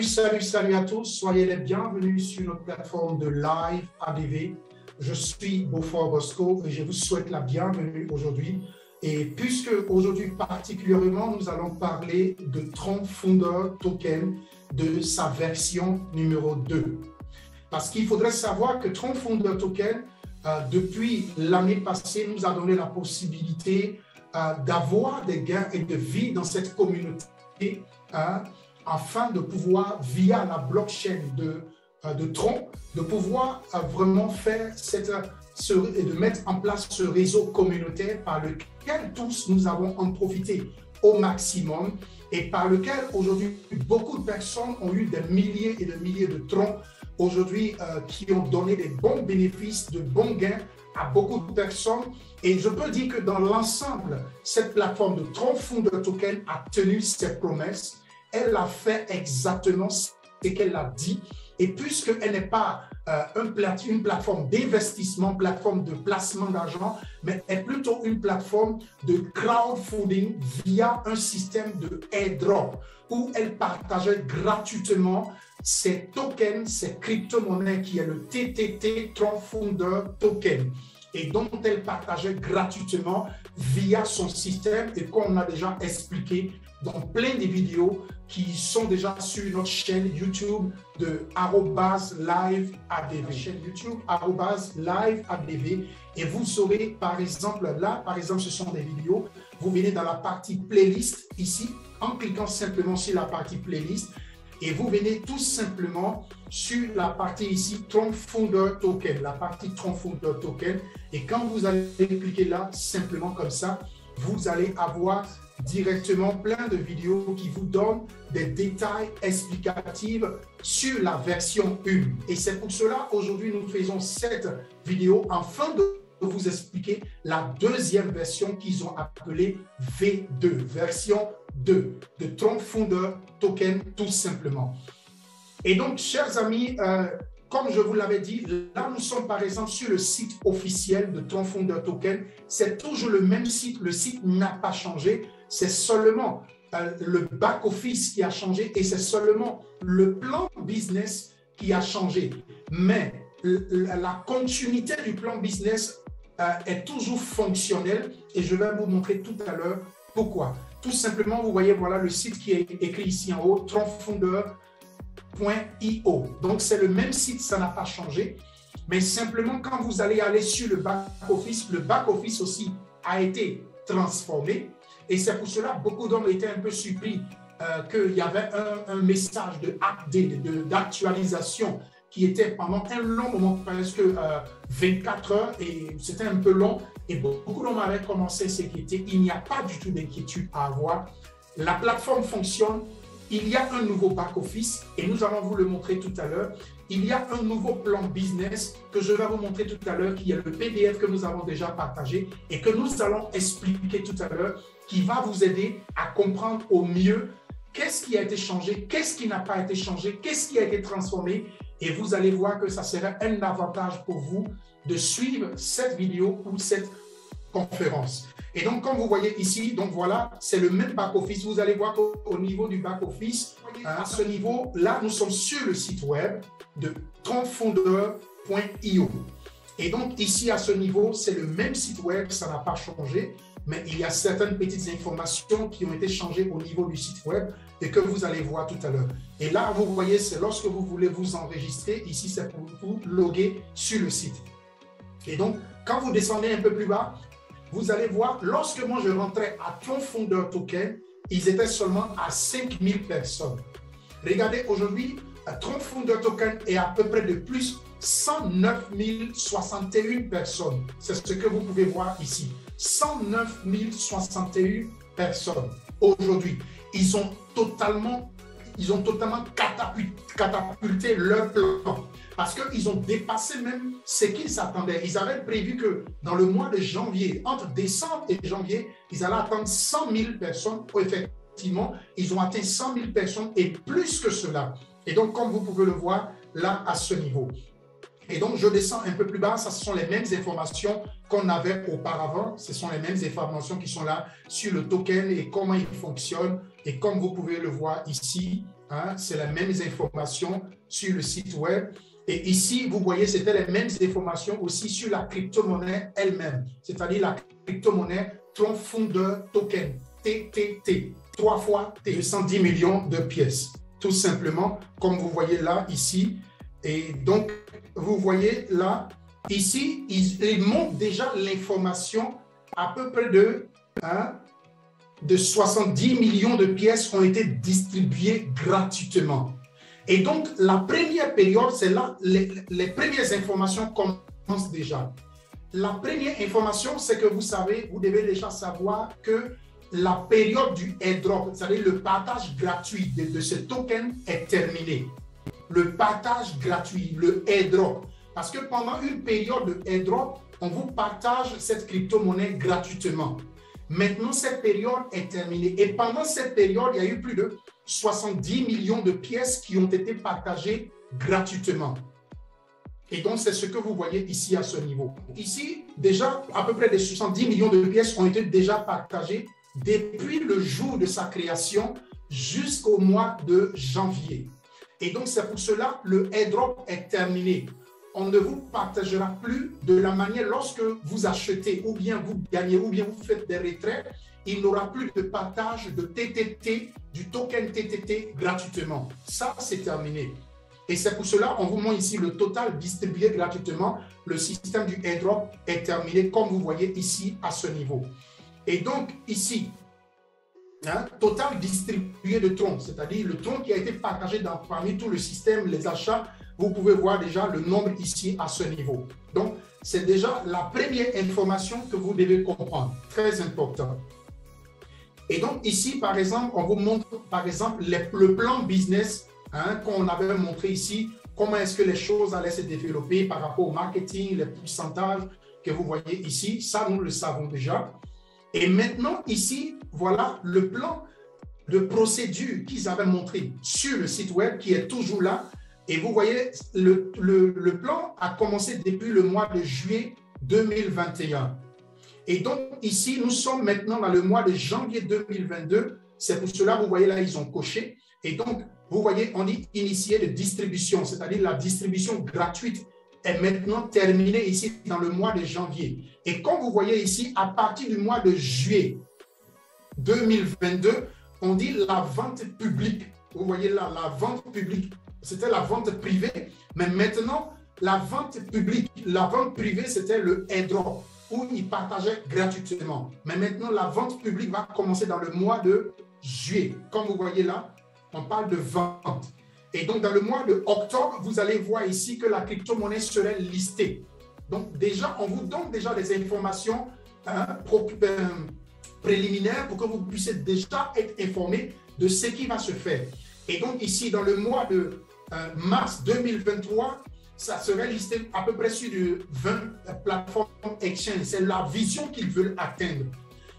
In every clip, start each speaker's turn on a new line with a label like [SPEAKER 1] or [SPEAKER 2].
[SPEAKER 1] Salut à tous. Soyez les bienvenus sur notre plateforme de live ADV. Je suis Beaufort Bosco et je vous souhaite la bienvenue aujourd'hui. Et puisque aujourd'hui particulièrement, nous allons parler de Tron Founder Token, de sa version numéro 2. Parce qu'il faudrait savoir que Tron Founder Token, depuis l'année passée, nous a donné la possibilité d'avoir des gains et de vie dans cette communauté afin de pouvoir, via la blockchain de Tron, de pouvoir vraiment faire et de mettre en place ce réseau communautaire par lequel tous nous avons en profité au maximum et par lequel aujourd'hui beaucoup de personnes ont eu des milliers et des milliers de Tron aujourd'hui qui ont donné des bons bénéfices, de bons gains à beaucoup de personnes. Et je peux dire que dans l'ensemble, cette plateforme de Tron Founder Token a tenu ses promesses. Elle a fait exactement ce qu'elle a dit. Et puisqu'elle n'est pas une plateforme d'investissement, plateforme de placement d'argent, mais est plutôt une plateforme de crowdfunding via un système de airdrop où elle partageait gratuitement ses tokens, ses crypto-monnaies qui est le TTT, Tron Founder Token, et dont elle partageait gratuitement via son système et qu'on a déjà expliqué dans plein de vidéos qui sont déjà sur notre chaîne YouTube de @liveadv, chaîne YouTube @liveadv, et vous aurez par exemple là, ce sont des vidéos, vous venez dans la partie playlist ici, en cliquant simplement sur la partie playlist, et vous venez tout simplement sur la partie ici, Tron Founder Token, la partie Tron Founder Token, et quand vous allez cliquer là, simplement comme ça, vous allez avoir directement plein de vidéos qui vous donnent des détails explicatifs sur la version 1. Et c'est pour cela, aujourd'hui, nous faisons cette vidéo afin de vous expliquer la deuxième version qu'ils ont appelée V2, version 2 de Tron Founder Token, tout simplement. Et donc, chers amis, comme je vous l'avais dit, là, nous sommes par exemple sur le site officiel de Tron Founder Token. C'est toujours le même site. Le site n'a pas changé. C'est seulement le back-office qui a changé et c'est seulement le plan business qui a changé. Mais la continuité du plan business est toujours fonctionnelle et je vais vous montrer tout à l'heure pourquoi. Tout simplement, vous voyez, voilà le site qui est écrit ici en haut, tronfounder.io. Donc, c'est le même site, ça n'a pas changé. Mais simplement, quand vous allez aller sur le back-office aussi a été transformé. Et c'est pour cela que beaucoup d'hommes étaient un peu surpris qu'il y avait un message d'actualisation qui était pendant un long moment, presque 24 heures, et c'était un peu long. Et beaucoup d'hommes avaient commencé à s'inquiéter. Il n'y a pas du tout d'inquiétude à avoir. La plateforme fonctionne. Il y a un nouveau back-office et nous allons vous le montrer tout à l'heure. Il y a un nouveau plan business que je vais vous montrer tout à l'heure, qui est le PDF que nous avons déjà partagé et que nous allons expliquer tout à l'heure, qui va vous aider à comprendre au mieux qu'est-ce qui a été changé, qu'est-ce qui n'a pas été changé, qu'est-ce qui a été transformé. Et vous allez voir que ça sera un avantage pour vous de suivre cette vidéo ou cette conférence. Et donc, comme vous voyez ici, donc voilà, c'est le même back-office. Vous allez voir qu'au niveau du back-office, à ce niveau-là, nous sommes sur le site web de tronfounder.io. Et donc, ici, à ce niveau, c'est le même site web, ça n'a pas changé, mais il y a certaines petites informations qui ont été changées au niveau du site web et que vous allez voir tout à l'heure. Et là, vous voyez, c'est lorsque vous voulez vous enregistrer. Ici, c'est pour vous loguer sur le site. Et donc, quand vous descendez un peu plus bas, vous allez voir, lorsque moi je rentrais à Tron Founder Token, ils étaient seulement à 5000 personnes. Regardez, aujourd'hui, Tron Founder Token est à peu près de plus 109 061 personnes. C'est ce que vous pouvez voir ici. 109 061 personnes aujourd'hui. Ils ont totalement catapulté leur plan. Parce qu'ils ont dépassé même ce qu'ils s'attendaient. Ils avaient prévu que dans le mois de janvier, entre décembre et janvier, ils allaient atteindre 100 000 personnes. Effectivement, ils ont atteint 100 000 personnes et plus que cela. Et donc, comme vous pouvez le voir, là, à ce niveau. Et donc, je descends un peu plus bas. Ça, ce sont les mêmes informations qu'on avait auparavant. Ce sont les mêmes informations qui sont là sur le token et comment il fonctionne. Et comme vous pouvez le voir ici, hein, c'est les mêmes informations sur le site web. Et ici, vous voyez, c'était les mêmes informations aussi sur la crypto-monnaie elle-même, c'est-à-dire la crypto-monnaie Tron Founder Token, TTT, 3 fois T, 210 millions de pièces, tout simplement, comme vous voyez là, ici. Et donc, vous voyez là, ici, ils montrent déjà l'information à peu près de 70 millions de pièces ont été distribuées gratuitement. Et donc, la première période, c'est là, les premières informations commencent déjà. La première information, c'est que vous savez, vous devez déjà savoir que la période du airdrop, c'est-à-dire le partage gratuit de ce token est terminée. Le partage gratuit, le airdrop. Parce que pendant une période de airdrop, on vous partage cette crypto-monnaie gratuitement. Maintenant, cette période est terminée. Et pendant cette période, il y a eu plus de 70 millions de pièces qui ont été partagées gratuitement. Et donc, c'est ce que vous voyez ici à ce niveau. Ici, déjà, à peu près des 70 millions de pièces ont été déjà partagées depuis le jour de sa création jusqu'au mois de janvier. Et donc, c'est pour cela que le airdrop est terminé. On ne vous partagera plus de la manière lorsque vous achetez ou bien vous gagnez ou bien vous faites des retraits, il n'y aura plus de partage de TTT, du token TTT gratuitement. Ça, c'est terminé. Et c'est pour cela qu'on vous montre ici le total distribué gratuitement. Le système du airdrop est terminé, comme vous voyez ici à ce niveau. Et donc, ici, total distribué de troncs, c'est-à-dire le tronc qui a été partagé parmi tout le système, les achats, vous pouvez voir déjà le nombre ici à ce niveau. Donc, c'est déjà la première information que vous devez comprendre, très important. Et donc, ici, par exemple, on vous montre, par exemple, le plan business qu'on avait montré ici, comment est-ce que les choses allaient se développer par rapport au marketing, les pourcentages que vous voyez ici. Ça, nous le savons déjà. Et maintenant, ici, voilà le plan de procédure qu'ils avaient montré sur le site web qui est toujours là. Et vous voyez, le plan a commencé depuis le mois de juillet 2021. Et donc, ici, nous sommes maintenant dans le mois de janvier 2022. C'est pour cela, vous voyez là, ils ont coché. Et donc, vous voyez, on dit initié de distribution, c'est-à-dire la distribution gratuite est maintenant terminée ici dans le mois de janvier. Et comme vous voyez ici, à partir du mois de juillet 2022, on dit la vente publique. Vous voyez là, la vente publique. C'était la vente privée, mais maintenant, la vente publique, la vente privée, c'était le airdrop, où ils partageaient gratuitement. Mais maintenant, la vente publique va commencer dans le mois de juillet. Comme vous voyez là, on parle de vente. Et donc, dans le mois de octobre, vous allez voir ici que la crypto-monnaie serait listée. Donc, déjà, on vous donne déjà des informations préliminaires pour que vous puissiez déjà être informé de ce qui va se faire. Et donc, ici, dans le mois de mars 2023, ça serait listé à peu près sur 20 plateformes exchange. C'est la vision qu'ils veulent atteindre.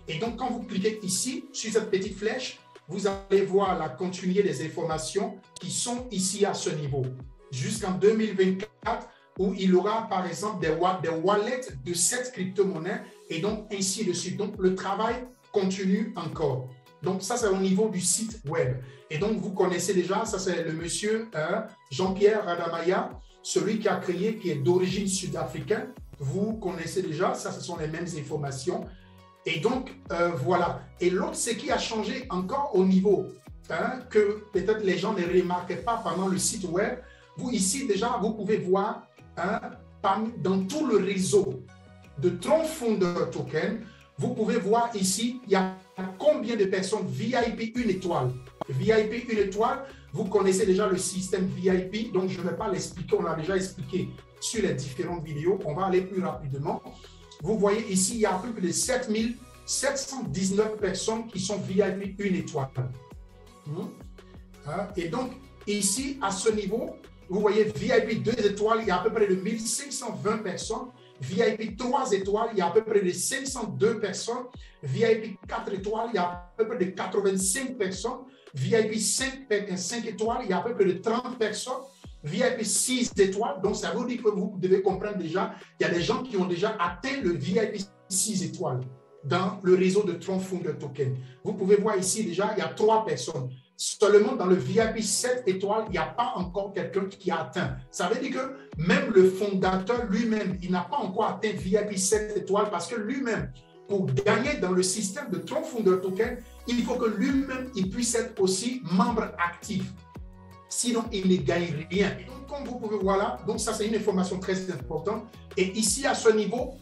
[SPEAKER 1] Et donc, quand vous cliquez ici, sur cette petite flèche, vous allez voir la continuité des informations qui sont ici à ce niveau. Jusqu'en 2024, où il y aura, par exemple, des wallets de cette crypto-monnaie et donc ainsi de suite. Donc, le travail continue encore. Donc, ça, c'est au niveau du site web. Et donc, vous connaissez déjà, ça, c'est le monsieur Jean-Pierre Radamaya, celui qui a créé, qui est d'origine sud-africaine. Vous connaissez déjà, ça, ce sont les mêmes informations. Et donc, voilà. Et l'autre, ce qui a changé encore au niveau que peut-être les gens ne remarquaient pas pendant le site web. Vous, ici, déjà, vous pouvez voir dans tout le réseau de Tron Founder Token, vous pouvez voir ici, il y a combien de personnes VIP 1 étoile. VIP 1 étoile, vous connaissez déjà le système VIP, donc je ne vais pas l'expliquer, on l'a déjà expliqué sur les différentes vidéos. On va aller plus rapidement. Vous voyez ici, il y a plus de 7719 personnes qui sont VIP 1 étoile. Et donc, ici, à ce niveau, vous voyez VIP 2 étoiles, il y a à peu près de 1520 personnes. VIP 3 étoiles, il y a à peu près de 502 personnes. VIP 4 étoiles, il y a à peu près de 85 personnes. VIP 5 étoiles, il y a à peu près de 30 personnes. VIP 6 étoiles, donc ça veut dire que vous devez comprendre déjà, il y a des gens qui ont déjà atteint le VIP 6 étoiles dans le réseau de Tron Founder Token. Vous pouvez voir ici déjà, il y a 3 personnes. seulement dans le VIP 7 étoiles, il n'y a pas encore quelqu'un qui a atteint. Ça veut dire que même le fondateur lui-même, il n'a pas encore atteint VIP 7 étoiles parce que lui-même, pour gagner dans le système de Tron Founder Token, il faut que lui-même, il puisse être aussi membre actif. Sinon, il ne gagne rien. Et donc, comme vous pouvez voir là, donc ça, c'est une information très importante. Et ici, à ce niveau,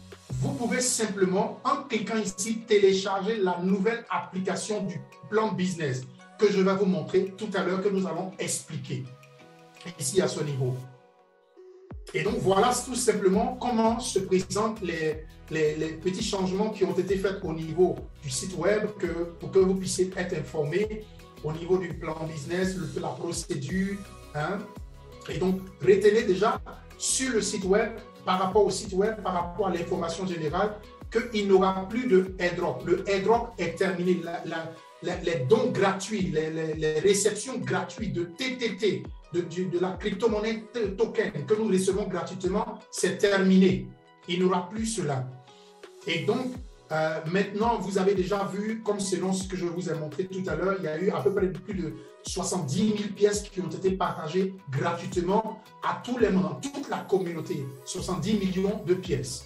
[SPEAKER 1] vous pouvez simplement, en cliquant ici, télécharger la nouvelle application du plan business que je vais vous montrer tout à l'heure, que nous allons expliquer ici à ce niveau. Et donc, voilà tout simplement comment se présentent les petits changements qui ont été faits au niveau du site web pour que vous puissiez être informés au niveau du plan business, la procédure. Hein. Et donc, retenez déjà sur le site web, par rapport au site web, par rapport à l'information générale, qu'il n'y aura plus de airdrop. Le airdrop est terminé. Les dons gratuits, les réceptions gratuites de TTT, de la crypto-monnaie token que nous recevons gratuitement, c'est terminé. Il n'y aura plus cela. Et donc, maintenant, vous avez déjà vu, comme selon ce que je vous ai montré tout à l'heure, il y a eu à peu près plus de 70 000 pièces qui ont été partagées gratuitement à tous les membres, toute la communauté. 70 millions de pièces.